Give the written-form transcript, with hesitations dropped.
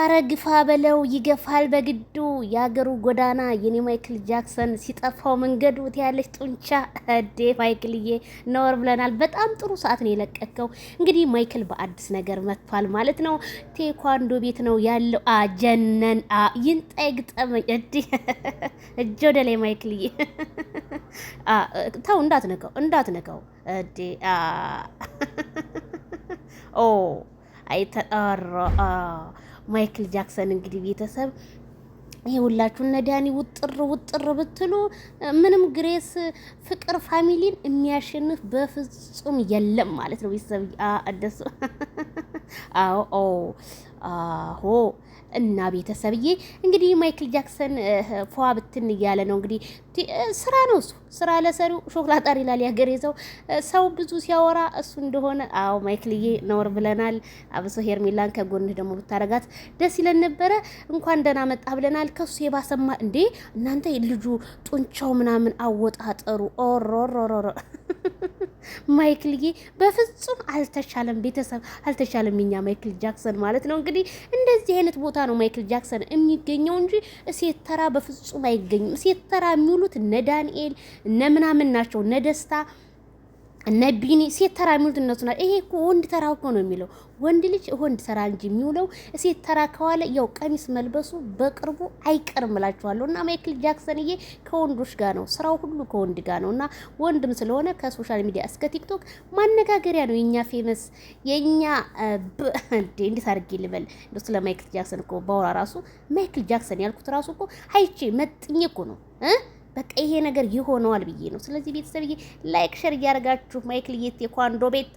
አረግፋ በለው ይገፋል በግዱ የአገሩ ጎዳና የኔ ማይክል ጃክሰን ሲጠፋው መንገዱ ትያለች ጡንቻ እዴ ማይክልዬ ነወር ብለናል። በጣም ጥሩ ሰዓት ነው የለቀቀው። እንግዲህ ማይክል በአዲስ ነገር መጥቷል ማለት ነው። ቴኳንዶ ቤት ነው ያለው። ጀነን ይንጣይ ግጠመኝ እጅ ወደ ላይ ማይክልዬ ተው እንዳትነካው እዴ ኦ አይተጣራ ማይክል ጃክሰን እንግዲህ ቤተሰብ ይሄ ሁላችሁ እነ ዳኒ ውጥር ብትሉ ምንም ግሬስ ፍቅር ፋሚሊን የሚያሸንፍ በፍጹም የለም ማለት ነው። ቤተሰብ አደሱ አዎ እና ቤተሰብዬ እንግዲህ ማይክል ጃክሰን ፏ ብትን እያለ ነው። እንግዲህ ስራ ነው እሱ ስራ ለሰሪው ሾክላ ጣሪ ይላል ያገሬ ሰው ብዙ ሲያወራ እሱ እንደሆነ። አዎ ማይክልዬ ነውር ብለናል። አብሶ ሄርሜላን ከጎንህ ደግሞ ብታረጋት ደስ ይለን ነበረ። እንኳን ደህና መጣ ብለናል። ከሱ የባሰማ እንዴ እናንተ ልጁ ጡንቻው ምናምን አወጣጠሩ ኦሮሮሮሮ ማይክልዬ በፍጹም አልተሻለም። ቤተሰብ አልተሻለም። የኛ ማይክል ጃክሰን ማለት ነው። እንግዲህ እንደዚህ አይነት ቦታ ነው ማይክል ጃክሰን የሚገኘው እንጂ ሴት ተራ በፍጹም አይገኝም። ሴት ተራ የሚውሉት እነ ዳንኤል እነ ምናምን ናቸው፣ እነ ደስታ እነ ቢኒ ሴት ተራ የሚውሉት እነሱ ናቸው። ይሄ እኮ ወንድ ተራ እኮ ነው የሚለው። ወንድ ልጅ ወንድ ተራ እንጂ የሚውለው ሴት ተራ ከዋለ ያው ቀሚስ መልበሱ በቅርቡ አይቀርም እላችኋለሁ። እና ማይክል ጃክሰንዬ ከወንዶች ጋር ነው ስራው ሁሉ ከወንድ ጋር ነው። እና ወንድም ስለሆነ ከሶሻል ሚዲያ እስከ ቲክቶክ ማነጋገሪያ ነው። የኛ ፌመስ የኛ እንዴት አድርጌ ልበል እንደው ስለ ማይክል ጃክሰን እኮ ባወራ ራሱ ማይክል ጃክሰን ያልኩት ራሱ እኮ አይቼ መጥኜ እኮ ነው በቃ ይሄ ነገር ይሆነዋል ብዬ ነው። ስለዚህ ቤተሰብዬ ላይክ ሸር እያደረጋችሁ ማይክል ቴኳንዶ ቤት